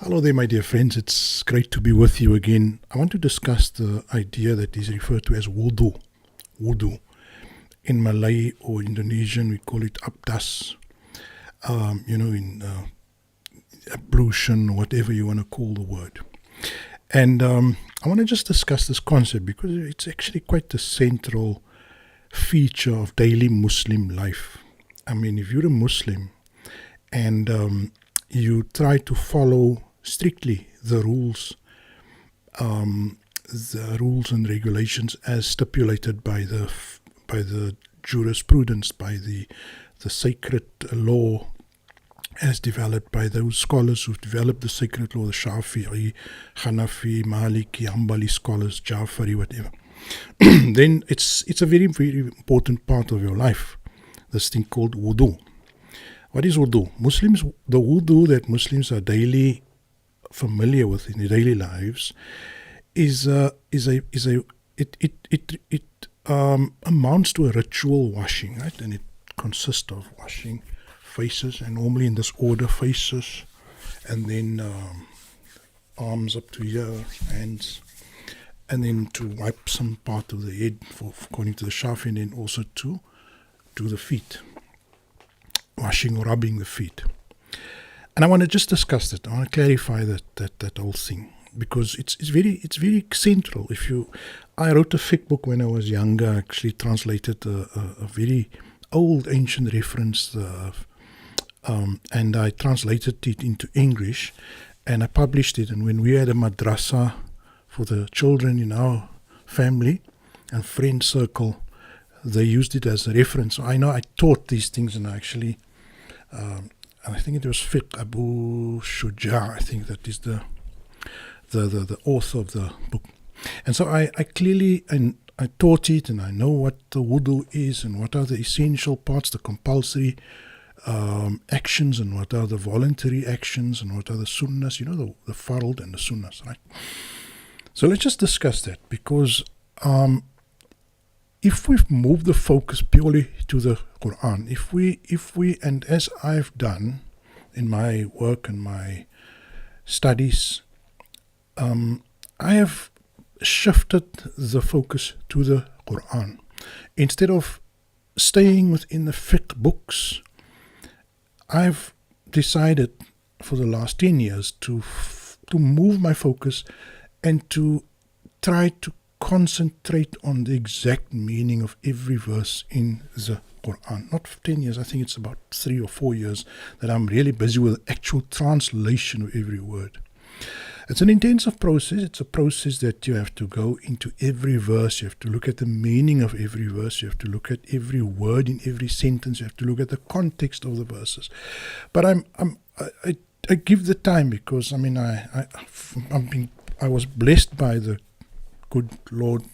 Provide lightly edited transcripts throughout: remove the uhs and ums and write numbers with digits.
Hello there, my dear friends. It's great to be with you again. I want to discuss the idea that is referred to as wudu. Wudu. In Malay or Indonesian, we call it abdas. In ablution, whatever you want to call the word. And I want to just discuss this concept because it's actually quite the central feature of daily Muslim life. I mean, if you're a Muslim and you try to follow strictly the rules and regulations as stipulated by the jurisprudence, by the sacred law as developed by those scholars who've developed the sacred law, the Shafi'i, Hanafi, Maliki, Hanbali scholars, Jafari, whatever. Then it's a very, very important part of your life, this thing called wudu. What is wudu? The wudu that Muslims are daily familiar with in their daily lives amounts to a ritual washing, right? And it consists of washing faces, and normally in this order: faces, and then arms up to here, hands, and then to wipe some part of the head, according to the Shafi, and then also to the feet, washing or rubbing the feet. And I want to just discuss that. I want to clarify that whole thing, because it's very central. I wrote a fiqh book when I was younger. I actually translated a very old ancient reference, and I translated it into English, and I published it. And when we had a madrasa for the children in our family and friend circle, they used it as a reference. So I know I taught these things, and I actually. And I think it was Fiqh Abu Shuja, I think that is the author of the book. And so I clearly, and I taught it, and I know what the wudu is, and what are the essential parts, the compulsory actions, and what are the voluntary actions, and what are the sunnahs, the fard and the sunnahs, right? So let's just discuss that, because if we've moved the focus purely to the Qur'an, if we, and as I've done in my work and my studies, I have shifted the focus to the Qur'an. Instead of staying within the fiqh books, I've decided for the last 10 years to move my focus and to try to concentrate on the exact meaning of every verse in the Qur'an. Not for 10 years, I think it's about 3 or 4 years that I'm really busy with the actual translation of every word. It's an intensive process. It's a process that you have to go into every verse. You have to look at the meaning of every verse. You have to look at every word in every sentence. You have to look at the context of the verses. But I give the time, because I was blessed by the good Lord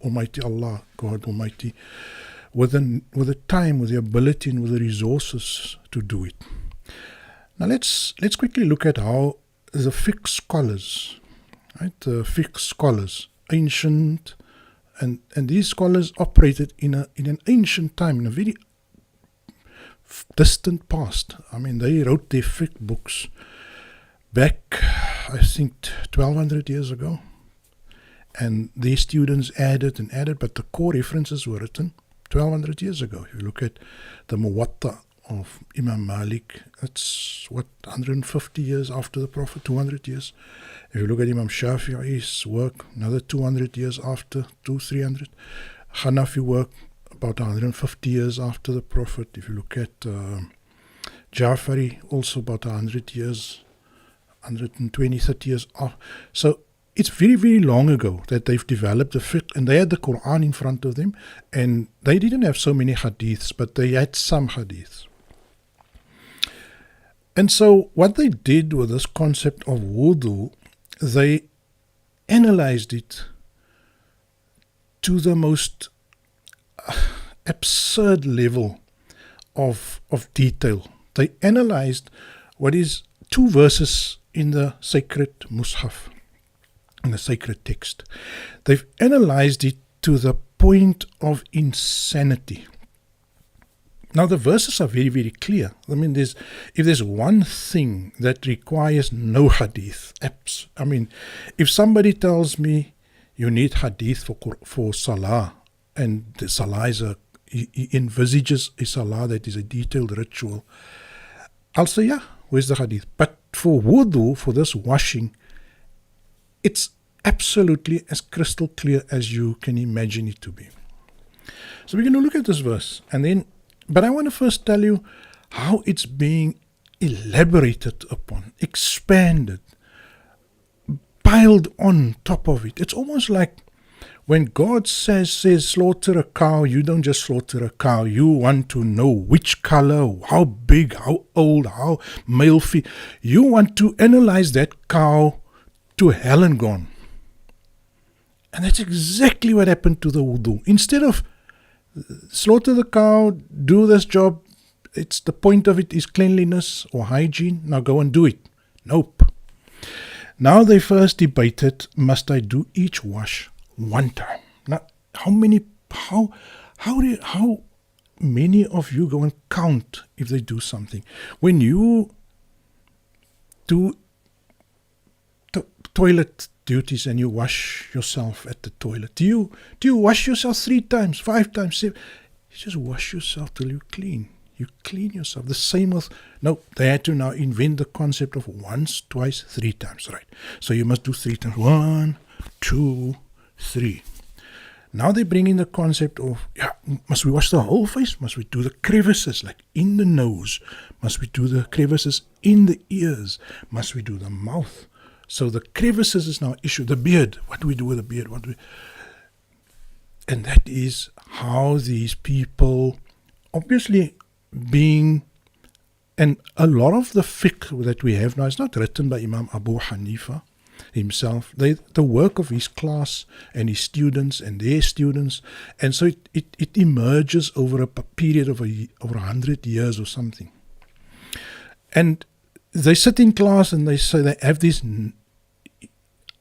Almighty Allah, God Almighty, with the time, with the ability, and with the resources to do it. Now let's quickly look at how the fiqh scholars, right? The fiqh scholars, ancient, and these scholars operated in an ancient time, in a very distant past. I mean, they wrote their fiqh books back, I think, 1200 years ago. And their students added, but the core references were written 1200 years ago. If you look at the Muwatta of Imam Malik, it's 150 years after the Prophet, 200 years. If you look at Imam Shafi'i's work, another 200 years after, 300. Hanafi work, about 150 years after the Prophet. If you look at Jafari, also about 100 years, 120, 30 years off. So it's very, very long ago that they've developed the fiqh, and they had the Qur'an in front of them, and they didn't have so many hadiths, but they had some hadiths. And so what they did with this concept of wudu, they analyzed it to the most absurd level of detail. They analyzed what is 2 verses in the sacred Mus'haf, in the sacred text. They've analyzed it to the point of insanity. Now the verses are very, very clear. I mean, if there's one thing that requires no hadith, if somebody tells me you need hadith for salah, and the salah he envisages a salah that is a detailed ritual, I'll say, yeah, where's the hadith? But for wudu, for this washing, it's absolutely as crystal clear as you can imagine it to be. So we're going to look at this verse, but I want to first tell you how it's being elaborated upon, expanded, piled on top of it. It's almost like when God says slaughter a cow, you don't just slaughter a cow. You want to know which color, how big, how old, how male, female. You want to analyze that cow to hell and gone. And that's exactly what happened to the wudu. Instead of slaughter the cow, do this job, the point of it is cleanliness or hygiene, now go and do it. Nope. Now they first debated, must I do each wash one time? Now, how many of you go and count if they do something? When you do toilet duties and you wash yourself at the toilet, do you wash yourself 3 times, 5 times, 7? You just wash yourself till you clean. You clean yourself. The same with, no, they had to now invent the concept of once, twice, 3 times, right? So you must do 3 times. 1, 2, 3. Now they bring in the concept of, must we wash the whole face? Must we do the crevices, like in the nose? Must we do the crevices in the ears? Must we do the mouth? So the crevices is now an issue. The beard, what do we do with the beard? And that is how these people, obviously and a lot of the fiqh that we have now is not written by Imam Abu Hanifa himself. The work of his class and his students and their students, and so it emerges over a period of over 100 years or something. And they sit in class and they have these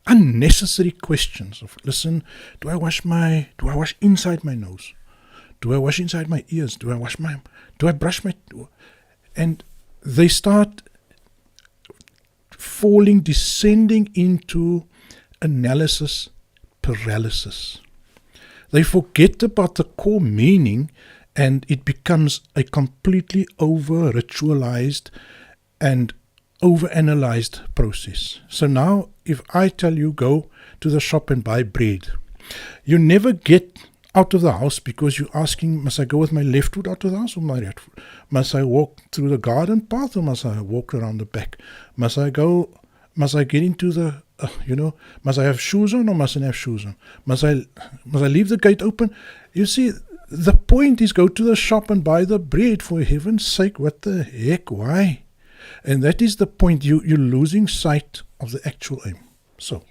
unnecessary questions of, listen, do I wash inside my nose? Do I wash inside my ears? Do I brush my, and they start descending into analysis paralysis. They forget about the core meaning, and it becomes a completely over-ritualized and over-analyzed process. So now, if I tell you go to the shop and buy bread, you never get out of the house because you're asking, must I go with my left foot out of the house or my right foot? Must I walk through the garden path or must I walk around the back? Must I get into the, must I have shoes on or mustn't have shoes on? Must I leave the gate open? You see, the point is go to the shop and buy the bread, for heaven's sake. What the heck? Why? And that is the point. You're losing sight of the actual aim. So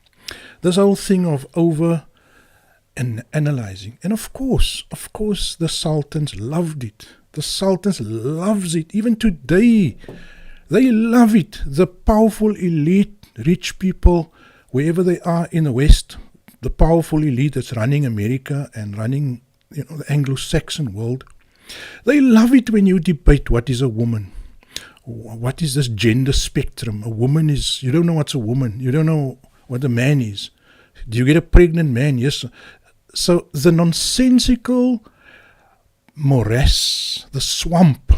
this whole thing of over and analyzing. And of course, the sultans loved it. The sultans loves it. Even today, they love it. The powerful elite, rich people, wherever they are in the West, the powerful elite that's running America and running, the Anglo-Saxon world, they love it when you debate what is a woman. What is this gender spectrum? A woman is, you don't know what's a woman. You don't know what a man is. Do you get a pregnant man? Yes. So the nonsensical morass, the swamp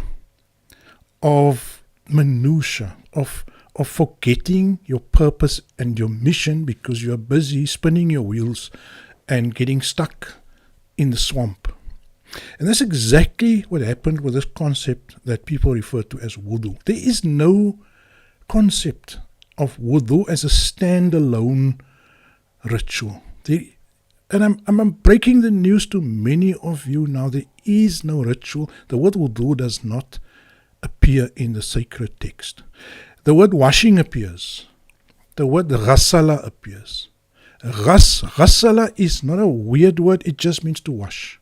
of minutia, of forgetting your purpose and your mission because you are busy spinning your wheels and getting stuck in the swamp. And that's exactly what happened with this concept that people refer to as wudu. There is no concept of wudu as a standalone ritual. And I'm breaking the news to many of you now. There is no ritual. The word wudu does not appear in the sacred text. The word washing appears. The word ghassala appears. Ghassala is not a weird word. It just means to wash.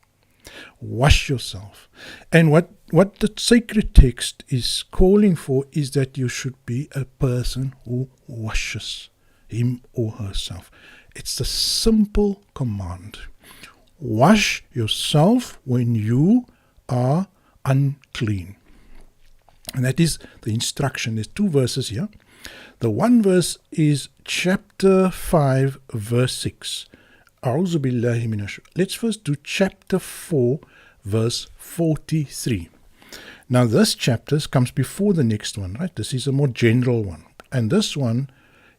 Wash yourself. And what the sacred text is calling for is that you should be a person who washes him or herself. It's a simple command. Wash yourself when you are unclean. And that is the instruction. There's 2 verses here. The one verse is chapter 5, verse 6. A'udhu billahi minash. Let's first do chapter 4, verse 43. Now this chapter comes before the next one, right? This is a more general one. And this one,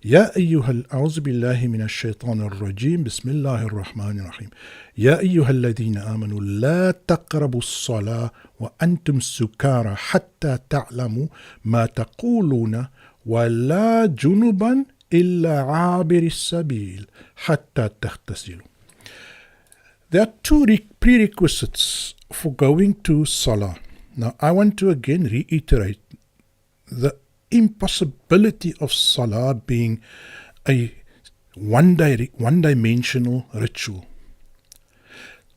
Ya ayyuhal a'udhu billahi minash shaitanir rajim, bismillahir rahmanir rahim. Ya ayyuhal ladhina amanu la taqrabu as-salah wa antum sukara hatta ta'lamu ma taquluna wa la junuban illa 'abiri as-sabil hatta taghtasilu. There are 2 prerequisites for going to salah. Now, I want to again reiterate the impossibility of salah being a one-dimensional ritual.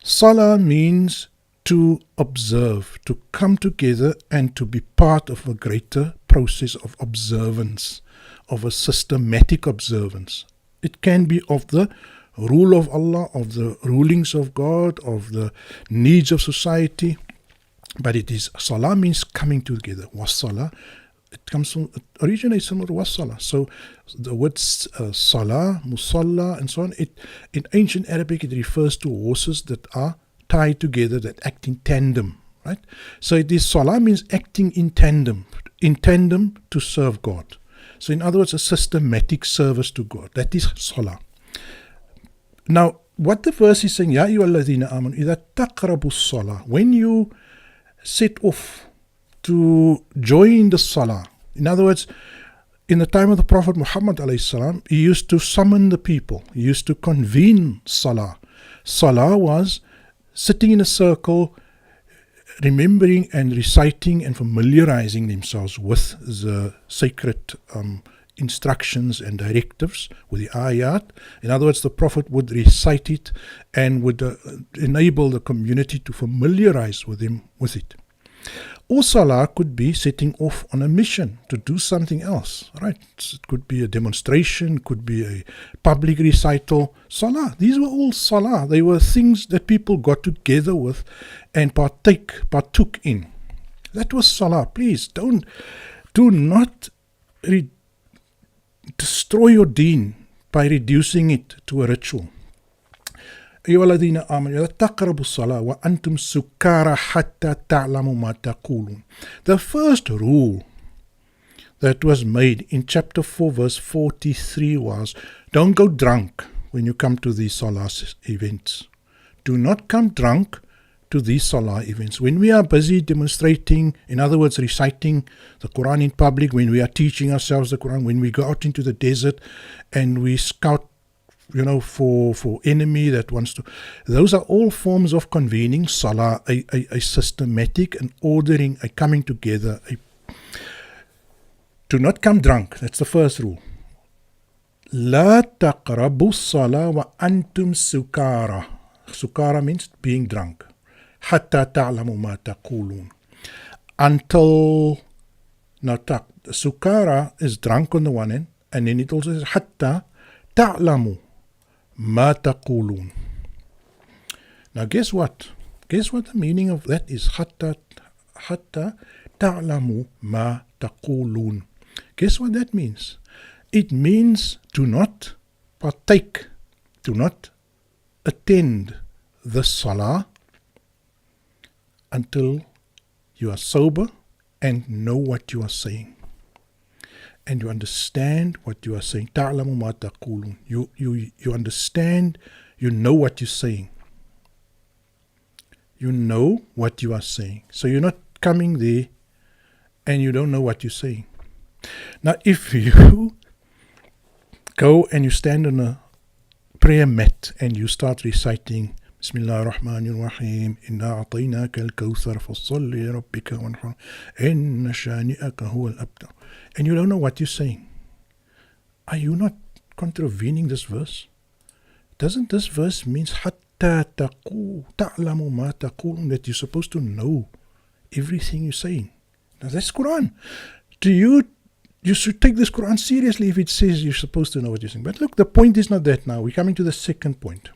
Salah means to observe, to come together and to be part of a greater process of observance, of a systematic observance. It can be of the rule of Allah, of the rulings of God, of the needs of society. But it is, salah means coming together. Was-salah, it originates from was-salah. So the words salah, musalla, and so on, in ancient Arabic it refers to horses that are tied together, that act in tandem, right? So it is, salah means acting in tandem to serve God. So in other words, a systematic service to God. That is salah. Now, what the verse is saying, Ya ayyuhalladhina amanu idha taqrabu as-salah, when you set off to join the salah. In other words, in the time of the Prophet Muhammad ﷺ, he used to summon the people. He used to convene salah. Salah was sitting in a circle, remembering and reciting and familiarizing themselves with the sacred instructions and directives, with the ayat. In other words, the Prophet would recite it and would enable the community to familiarize with him with it. Or salah could be setting off on a mission to do something else, right? It could be a demonstration, could be a public recital. Salah, these were all salah. They were things that people got together with and partook in. That was salah. Please do not destroy your deen by reducing it to a ritual. أيها الذين آمنوا لا تقربوا الصلاة وأنتم سكارى حتى تعلموا ما تقولون. The first rule that was made in chapter 4 verse 43 was, don't go drunk when you come to these salah events. Do not come drunk to these salah events. When we are busy demonstrating, in other words, reciting the Qur'an in public, when we are teaching ourselves the Qur'an, when we go out into the desert and we scout, for enemy that wants to, those are all forms of convening salah, a systematic and ordering, a coming together. Do not come drunk. That's the first rule. La taqrabu salah wa antum sukara. Sukara means being drunk. Hatta ta'lamu ma taqulun. Until, now sukara is drunk on the one end, and then it also says hatta ta'lamu ma taqulun. Now guess what? Guess what the meaning of that is? Hatta ta'lamu ma taqulun. Guess what that means? It means do not partake, do not attend the salah until you are sober and know what you are saying. And you understand what you are saying. Ta'lamu ma taqulun. You understand, you know what you're saying. You know what you are saying. So you're not coming there and you don't know what you're saying. Now if you go and you stand on a prayer mat and you start reciting Bismillah ar-Rahman ar-Rahim, Inna a'tainaka al-kawthar fassalli rabbika wanhar, Inna shani'aka huwa al-abtar, and you don't know what you're saying, are you not contravening this verse? Doesn't this verse means hatta ta'lamu ma taqulun, that you're supposed to know everything you're saying? Now that's Qur'an. You should take this Qur'an seriously if it says you're supposed to know what you're saying. But look, the point is not that now. We're coming to the second point.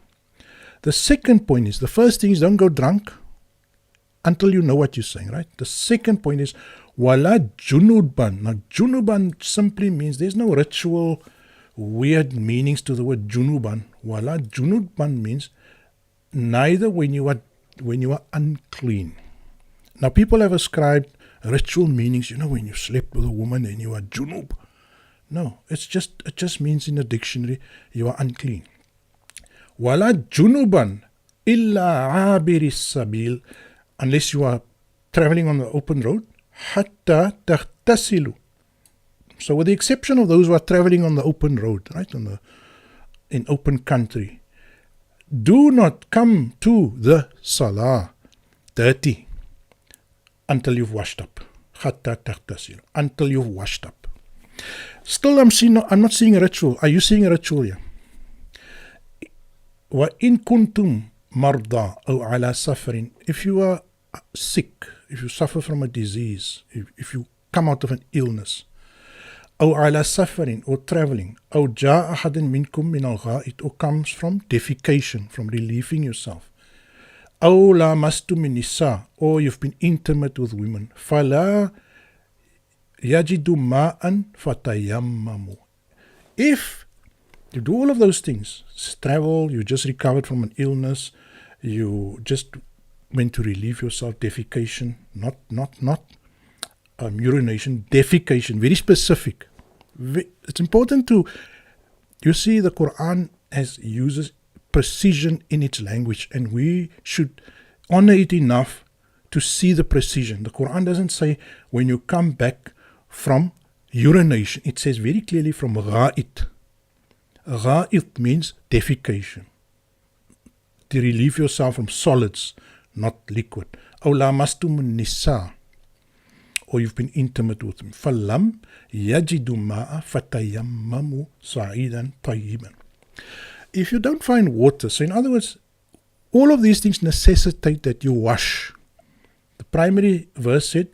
The second point is, the first thing is don't go drunk. until you know what you're saying, right? The second point is wala junuban. Now, junuban simply means there's no ritual weird meanings to the word junuban. Wala junuban means neither when you are unclean. Now, people have ascribed ritual meanings, when you slept with a woman and you are junub. No, it just means in the dictionary you are unclean. Wala junuban illa abiris sabil, unless you are traveling on the open road, hatta taghtasilu. So with the exception of those who are traveling on the open road, right, in open country, do not come to the salah dirty until you've washed up. Hatta taghtasilu, until you've washed up. Still, I'm not seeing a ritual. Are you seeing a ritual here? وَإِن كُنْتُمْ مَرْضَى أَوْ عَلَى سَفَرٍ. If you are sick, if you suffer from a disease, if you come out of an illness, أَوْ عَلَى سَفَرٍ, or traveling, أَوْ جَاءَ أَحَدٍ مِنْكُمْ مِنَ الْغَائِطِ, or comes from defecation, from relieving yourself, أَوْ لَامَسْتُمْ النِّسَاءَ, or you've been intimate with women, فَلَا يَجِدُ مَاءً فَتَيَمَّمُوا. If you do all of those things, travel, you just recovered from an illness, you just went to relieve yourself, defecation, not urination, defecation, very specific. It's important you see, the Qur'an uses precision in its language, and we should honor it enough to see the precision. The Qur'an doesn't say when you come back from urination. It says very clearly from gha'it. Gha'it means defecation. To relieve yourself from solids, not liquid. أَوْ لَامَسْتُمُ النِّسَاءَ, or you've been intimate with them. فَلَمْ يَجِدُ مَاءً فَتَيَمَّمُوا صَعِيدًا طَيِّبًا. If you don't find water, so in other words, all of these things necessitate that you wash. The primary verse said,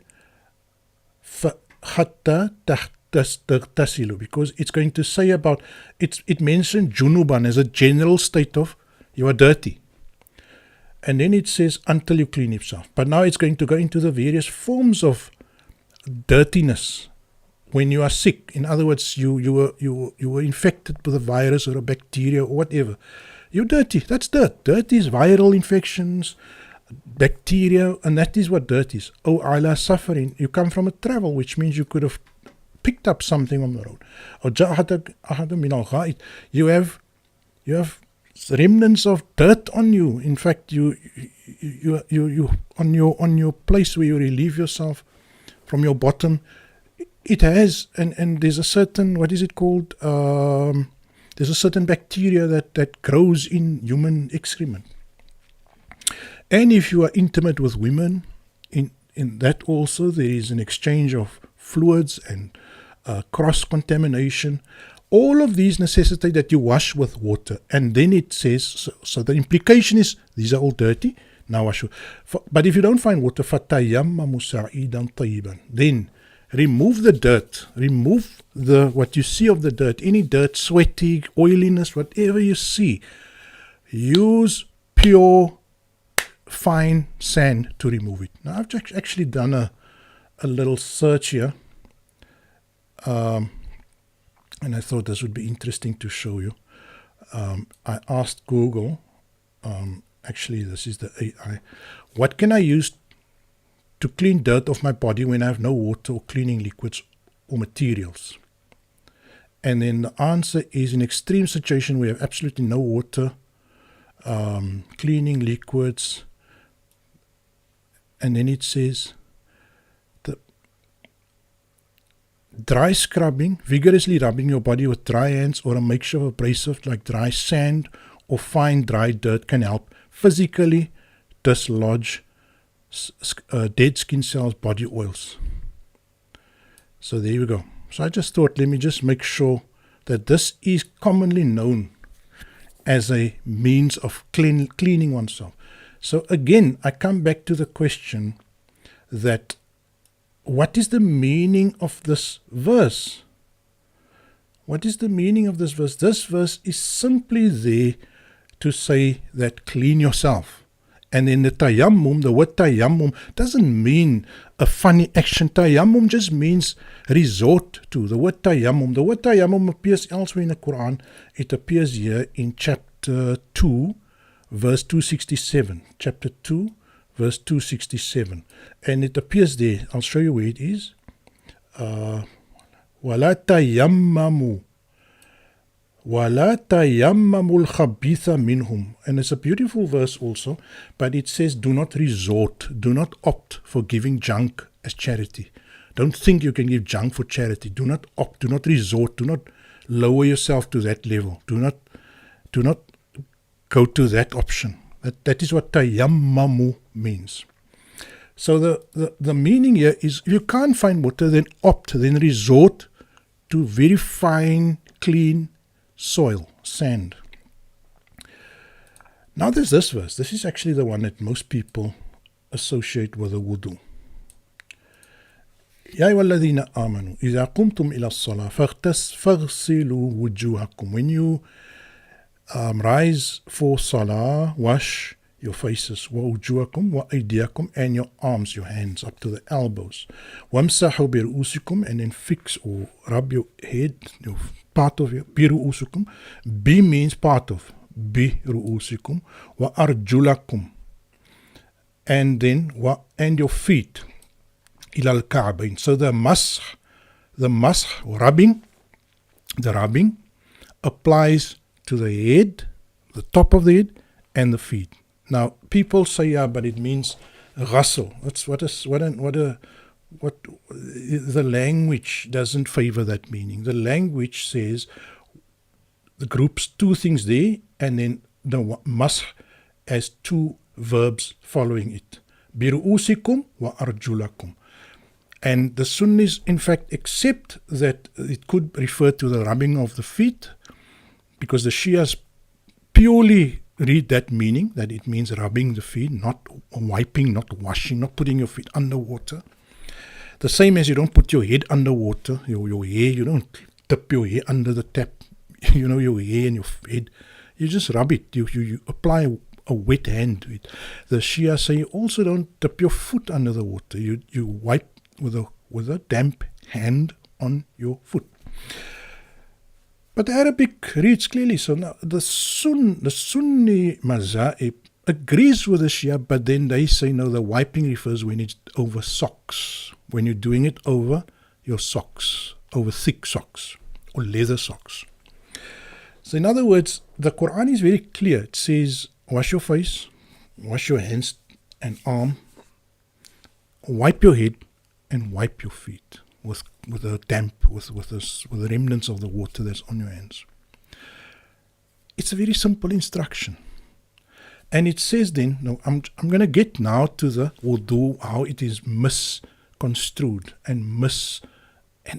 حَتَّى تَغْتَسِلُوا, because it's going to say about, it mentioned junuban as a general state of you are dirty. And then it says until you clean yourself. But now it's going to go into the various forms of dirtiness when you are sick. In other words, you were infected with a virus or a bacteria or whatever. You're dirty. That's dirt. Dirt is viral infections, bacteria, and that is what dirt is. Oh, ala suffering. You come from a travel, which means you could have picked up something on the road. Or ja'ahada min al-gha'it. You have remnants of dirt on you. In fact, you on your place where you relieve yourself from your bottom, it has, and there's a certain, what is it called? There's a certain bacteria that grows in human excrement. And if you are intimate with women, in that also there is an exchange of fluids and cross-contamination. All of these necessitate that you wash with water. And then it says, so the implication is, these are all dirty, now wash. But if you don't find water, فَتَيَمَّمُوا صَعِيدًا طَيِّبًا, then remove the dirt, remove what you see of the dirt, any dirt, sweaty, oiliness, whatever you see. Use pure, fine sand to remove it. Now, I've actually done a little search here. And I thought this would be interesting to show you. I asked Google, actually this is the AI, what can I use to clean dirt off my body when I have no water or cleaning liquids or materials? And then the answer is, in extreme situation where you have absolutely no water, cleaning liquids, and then it says, dry scrubbing, vigorously rubbing your body with dry hands or a mixture of abrasive like dry sand or fine dry dirt can help physically dislodge dead skin cells, body oils. So there you go. So I just thought, let me just make sure that this is commonly known as a means of cleaning oneself. So again, I come back to the question that what is the meaning of this verse? What is the meaning of this verse? This verse is simply there to say that clean yourself. And then the tayammum, the word tayammum doesn't mean a funny action. Tayammum just means resort to. The word tayammum appears elsewhere in the Qur'an. It appears here in chapter 2, verse 267. Chapter 2, verse 267. And it appears there. I'll show you where it is. وَلَا تَيَمَّمُوا وَلَا تَيَمَّمُوا الْخَبِيثَ مِنْهُمْ. And it's a beautiful verse also, but it says, do not resort, do not opt for giving junk as charity. Don't think you can give junk for charity. Do not opt, do not resort, do not lower yourself to that level. Do not go to that option. That is what tayammamu means. So the meaning here is, if you can't find water, then opt, then resort to very fine, clean soil, sand. Now there's this verse. This is actually the one that most people associate with the wudu. يا أيها الذين آمنوا إذا قمتم إلى الصلاة فاغسلوا وجوهكم. When you rise for salah, wash your faces, وَوْجُوَكُمْ وَأَيْدِيَكُمْ, and your arms, your hands up to the elbows. وَامْسَحُوا بِرُؤُوسِكُمْ, and then fix or rub your head, your part of your بِرُؤُوسِكُمْ. Bi means part of, بِرُؤُوسِكُمْ وَأَرْجُلَكُمْ, and then and your feet, إِلَى الْكَعْبَيْنِ. So the rubbing, the rubbing applies to the head, the top of the head, and the feet. Now, people say, yeah, but it means ghasl. The language doesn't favor that meaning. The language says the groups two things there, and then the mash as two verbs following it. Biru'usikum wa arjulakum. And the Sunnis, in fact, accept that it could refer to the rubbing of the feet, because the Shias purely read that meaning, that it means rubbing the feet, not wiping, not washing, not putting your feet under water. The same as you don't put your head under water, your hair, you don't tip your hair under the tap, your hair and your head. You just rub it, you apply a wet hand to it. The Shia say you also don't tip your foot under the water, you wipe with a damp hand on your foot. But the Arabic reads clearly. So now the Sunni mazhab agrees with the Shia, but then they say no, the wiping refers when it's over socks, when you're doing it over your socks, over thick socks or leather socks. So in other words, the Qur'an is very clear. It says, wash your face, wash your hands and arm, wipe your head, and wipe your feet with the damp, with the remnants of the water that's on your hands. It's a very simple instruction. And it says then, no, I'm going to get now to the wudu, how it is misconstrued and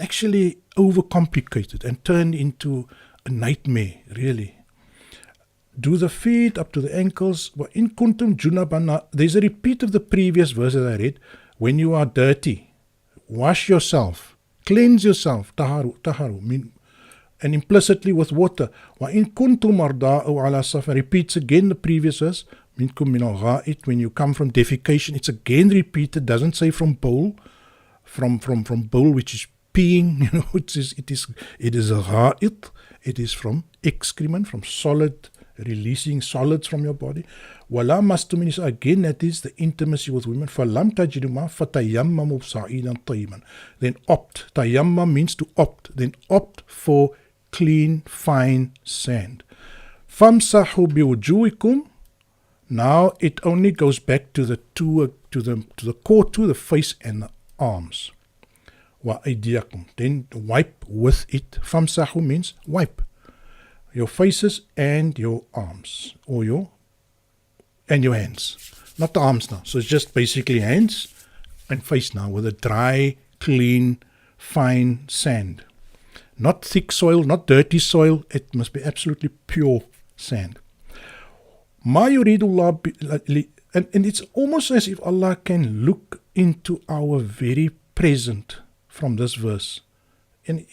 actually overcomplicated and turned into a nightmare, really. Do the feet up to the ankles. In kuntum junabana, there's a repeat of the previous verse that I read. When you are dirty, wash yourself. Cleanse yourself, taharu, and implicitly with water. وَإِن كُنْتُمْ مَرْضَىٰ أَوْ عَلَىٰ سَفَرٍ, repeats again the previous verse. مِنْكُمْ مِنَ الْغَائِطِ, when you come from defecation, it's again repeated. Doesn't say from bowl, from bowl, which is peeing. It is a gha'it. It is from excrement, from solid, releasing solids from your body. وَلَا مَسْتُمِنِسَ, again that is the intimacy with women. فَلَمْ تَجِدُوا مَاءً فَتَيَمَّمُوا صَعِيدًا طَيِّبًا. Then opt. Tayammum means to opt. Then opt for clean, fine sand. فَامْسَحُوا بِوُجُوهِكُمْ. Now it only goes back to the core, to the face and the arms. وَأَيْدِيَكُمْ. Then wipe with it. فَامْسَحُوا means wipe your faces and your arms, or your hands, not the arms now. So it's just basically hands and face now with a dry, clean, fine sand. Not thick soil, not dirty soil. It must be absolutely pure sand. Ma yuridullah, and it's almost as if Allah can look into our very present from this verse. And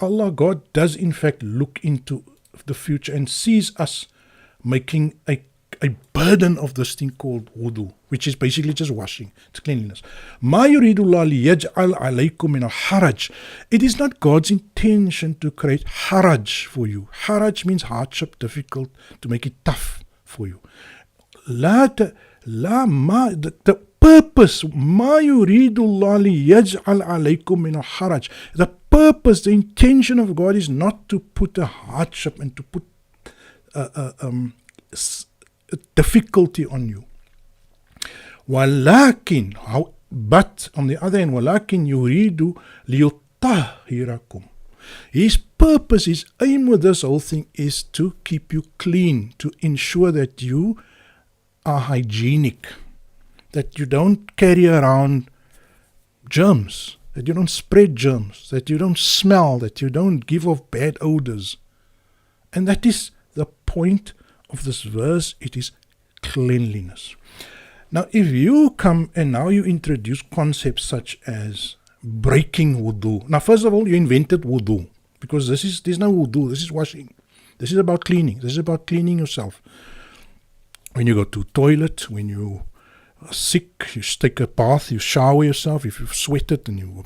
Allah, God does in fact look into the future and sees us making a burden of this thing called wudu, which is basically just washing. It's cleanliness. مَا يُرِيدُ اللَّهُ لِيَجْعَلْ عَلَيْكُم مِّنَ الْحَرَجِ. It is not God's intention to create haraj for you. Haraj means hardship, difficult, to make it tough for you. The purpose, مَا يُرِيدُ اللَّهُ لِيَجْعَلْ عَلَيْكُم مِّنَ الْحَرَجِ. The purpose, the intention of God is not to put a hardship and to put difficulty on you. وَلَكِنْ, but on the other hand, وَلَكِنْ يُرِيدُ لِيُطَهِّرَكُمْ. His purpose, his aim with this whole thing is to keep you clean, to ensure that you are hygienic, that you don't carry around germs, that you don't spread germs, that you don't smell, that you don't give off bad odors. And that is the point of this verse. It is cleanliness. Now, if you come and now you introduce concepts such as breaking wudu. Now, first of all, you invented wudu, because there's no wudu, this is washing. This is about cleaning. This is about cleaning yourself. When you go to toilet, when you are sick, you take a bath, you shower yourself, if you've sweated and you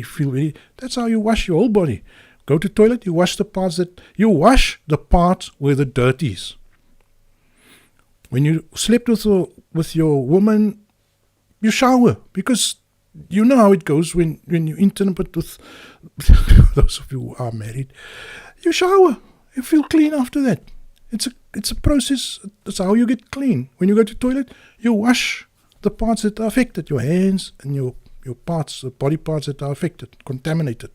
feel very, that's how you wash your whole body. Go to toilet, you wash the parts where the dirt is. When you slept with your woman, you shower, because you know how it goes when you intimate with those of you who are married. You shower, you feel clean after that. It's a process. That's how you get clean. When you go to the toilet, you wash the parts that are affected, your hands and your parts, the body parts that are affected, contaminated.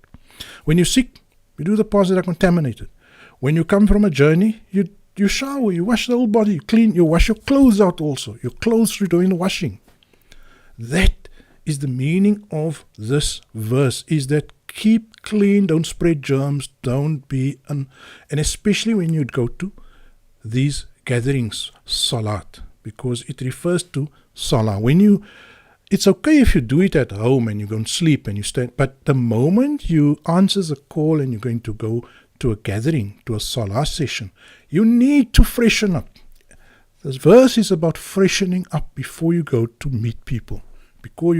When you're sick, you do the parts that are contaminated. When you come from a journey, you shower, you wash the whole body, you clean, you wash your clothes out also. Your clothes, you're doing the washing. That is the meaning of this verse, is that keep clean, don't spread germs, don't be, and especially when you go to these gatherings, salat, because it refers to salah. It's okay if you do it at home and you go and sleep and you stay, but the moment you answer the call and you're going to go to a gathering, to a salah session, you need to freshen up. This verse is about freshening up before you go to meet people, before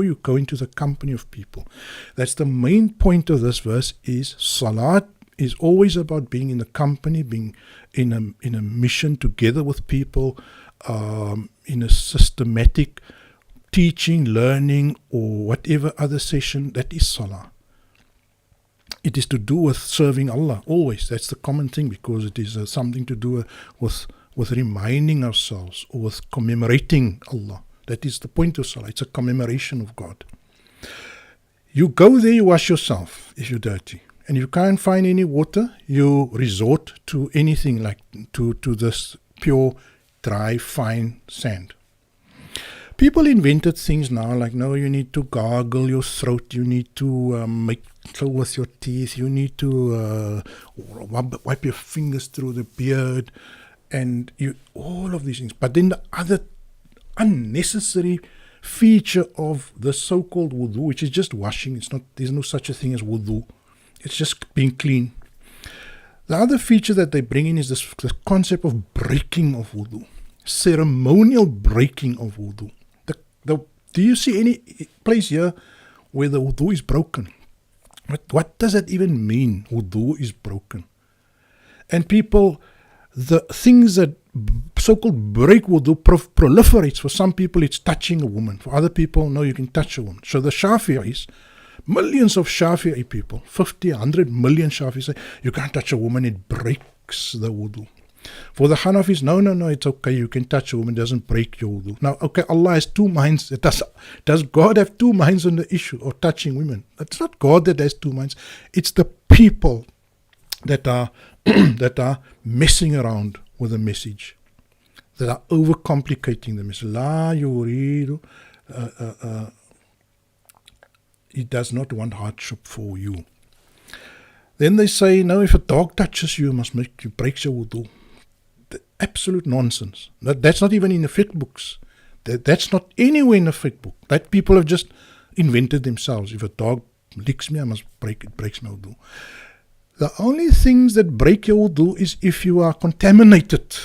you go into the company of people. That's the main point of this verse. Is salat is always about being in the company, being in a mission together with people, in a systematic teaching, learning, or whatever other session. That is salah. It is to do with serving Allah always. That's the common thing, because it is something to do with reminding ourselves, or with commemorating Allah. That is the point of salah. It's a commemoration of God. You go there, you wash yourself if you're dirty. And if you can't find any water, you resort to anything like to this pure, dry, fine sand. People invented things now like, no, you need to gargle your throat, you need to make so with your teeth, you need to wipe your fingers through the beard, and all of these things. But then the other unnecessary feature of the so-called wudu, which is just washing, there's no such a thing as wudu. It's just being clean. The other feature that they bring in is this concept of breaking of wudu, ceremonial breaking of wudu. Do you see any place here where the wudu is broken? What does that even mean? Wudu is broken. And people, the things that so-called break wudu proliferates. For some people, it's touching a woman. For other people, no, you can touch a woman. So the Shafi'is, millions of Shafi'i people, 50, 100 million Shafi'is say, you can't touch a woman, it breaks the wudu. For the Hanafis, no, it's okay, you can touch a woman, it doesn't break your wudu. Now, okay, Allah has two minds. Does God have two minds on the issue of touching women? It's not God that has two minds. It's the people that are messing around with the message, that are overcomplicating the message. La yuridu, he does not want hardship for you. Then they say, no, if a dog touches you, breaks your wudu. Absolute nonsense. That's not even in the fiqh books. That's not anywhere in the fiqh book. That people have just invented themselves. If a dog licks me, it breaks my wudu. The only things that break your wudu is if you are contaminated.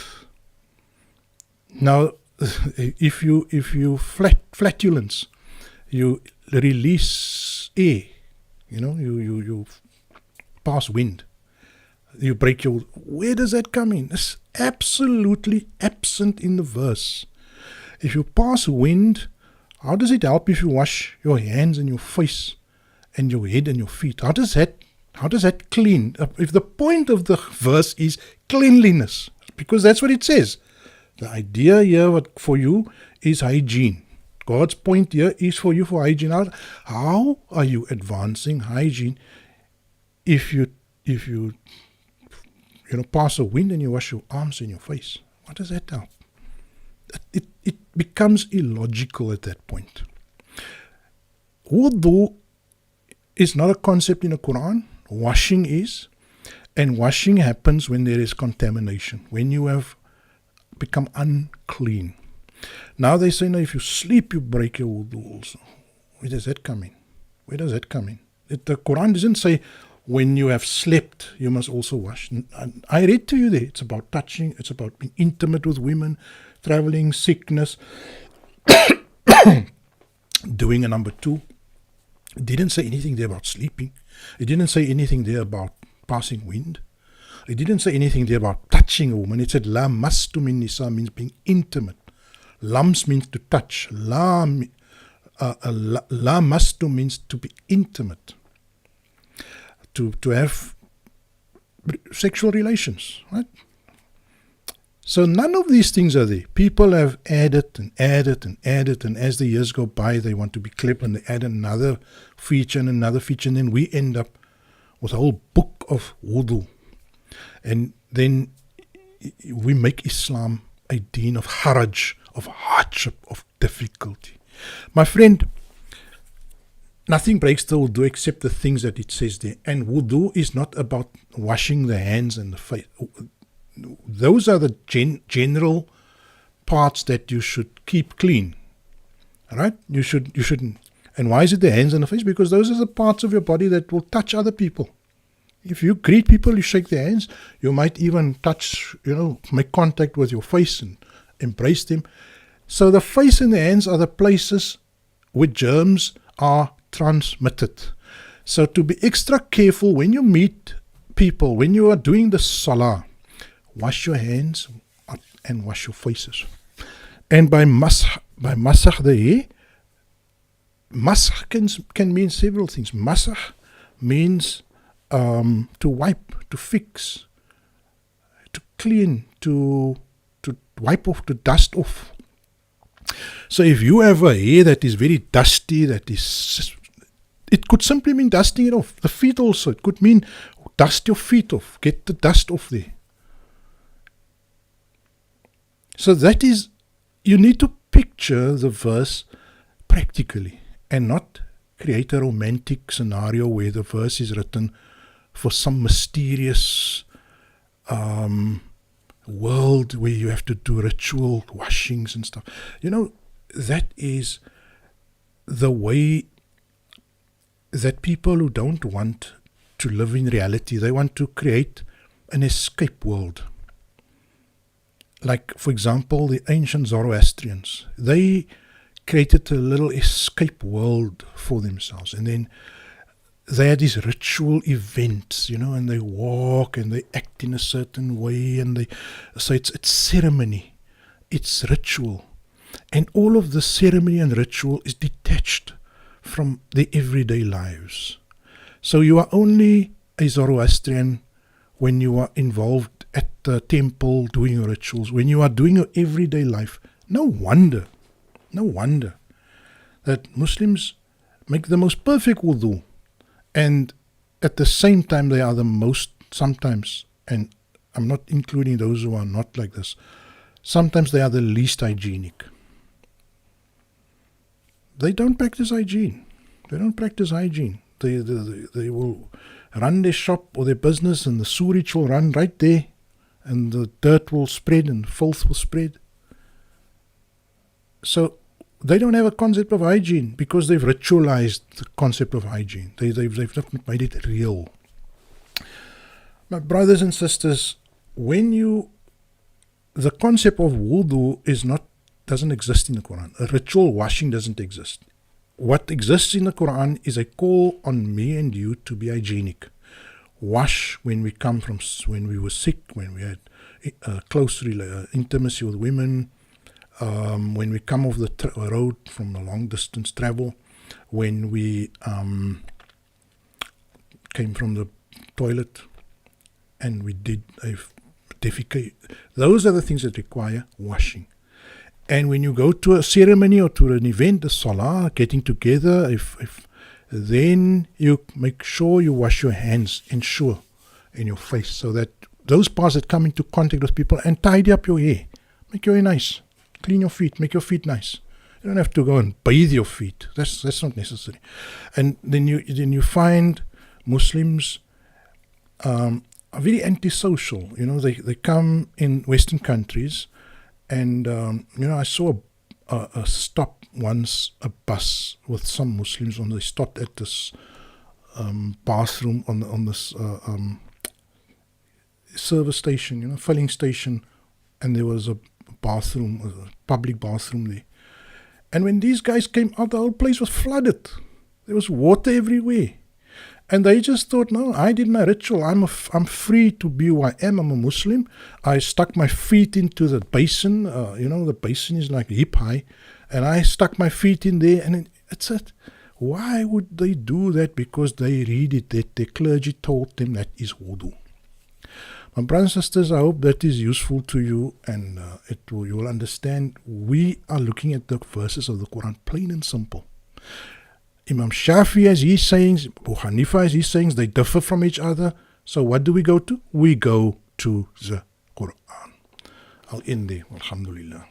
Now, if you flatulence, you release air, you pass wind, you break your wudu. Where does that come in? It's absolutely absent in the verse. If you pass wind, how does it help if you wash your hands and your face and your head and your feet? How does that clean? If the point of the verse is cleanliness, because that's what it says. The idea here for you is hygiene. God's point here is for you for hygiene. How are you advancing hygiene if you pass a wind and you wash your arms and your face? What does that help? It becomes illogical at that point. Wudu is not a concept in the Qur'an. Washing is. And washing happens when there is contamination, when you have become unclean. Now they say, if you sleep, you break your wudu also. Where does that come in? The Quran doesn't say when you have slept, you must also wash. I read to you there, it's about touching, it's about being intimate with women, traveling, sickness, doing a number 2. It didn't say anything there about sleeping. It didn't say anything there about passing wind. It didn't say anything there about touching a woman. It said la mastu min nisa means being intimate. Lams means to touch. La mastu means to be intimate. To have sexual relations, right? So none of these things are there. People have added, and as the years go by, they want to be clever, and they add another feature, and then we end up with a whole book of wudu. And then we make Islam a deen of haraj, of hardship, of difficulty. My friend, nothing breaks the wudu except the things that it says there. And wudu is not about washing the hands and the face. Those are the general parts that you should keep clean. Right? You shouldn't. And why is it the hands and the face? Because those are the parts of your body that will touch other people. If you greet people, you shake their hands. You might even touch, make contact with your face and embrace them. So the face and the hands are the places where germs are transmitted. So to be extra careful when you meet people, when you are doing the salah, wash your hands and wash your faces. And by masah the hair, masah can mean several things. Masah means to wipe, to fix, to clean, to wipe off, to dust off. So if you have a hair that is very dusty, it could simply mean dusting it off. The feet also, it could mean dust your feet off, get the dust off there. So that is, you need to picture the verse practically and not create a romantic scenario where the verse is written for some mysterious world where you have to do ritual washings and stuff. That is the way that people who don't want to live in reality, they want to create an escape world. Like, for example, the ancient Zoroastrians, they created a little escape world for themselves. And then they had these ritual events, and they walk and they act in a certain way. So it's ceremony, it's ritual. And all of the ceremony and ritual is detached from their everyday lives. So you are only a Zoroastrian when you are involved at the temple doing rituals. When you are doing your everyday life, no wonder that Muslims make the most perfect wudu. And at the same time, they are the most, sometimes, and I'm not including those who are not like this, sometimes they are the least hygienic. They don't practice hygiene. They will run their shop or their business, and the sewage will run right there, and the dirt will spread and filth will spread. So they don't have a concept of hygiene because they've ritualized the concept of hygiene. They've not made it real. My brothers and sisters, the concept of wudu doesn't exist in the Quran. A ritual washing doesn't exist. What exists in the Quran is a call on me and you to be hygienic. Wash when we were sick, when we had close intimacy with women, when we come off the road from a long distance travel, when we came from the toilet and we did a defecate. Those are the things that require washing. And when you go to a ceremony or to an event, a salah, getting together, then you make sure you wash your hands, ensure, in your face, so that those parts that come into contact with people, and tidy up your hair. Make your hair nice. Clean your feet. Make your feet nice. You don't have to go and bathe your feet. That's not necessary. And then you find Muslims are very antisocial. They come in Western countries, and I saw a stop once, a bus with some Muslims on. They stopped at this bathroom on this service station, filling station, and there was a bathroom, a public bathroom there. And when these guys came out, the whole place was flooded. There was water everywhere. And they just thought, no, I did my ritual. I'm free to be who I am. I'm a Muslim. I stuck my feet into the basin. The basin is like hip high. And I stuck my feet in there. And it's it. Why would they do that? Because they read it that their clergy told them that is wudu. My brothers and sisters, I hope that is useful to you, and you will understand. We are looking at the verses of the Quran, plain and simple. Imam Shafi has his sayings, Abu Hanifa has his sayings, they differ from each other. So what do we go to? We go to the Qur'an. I'll end there. Alhamdulillah.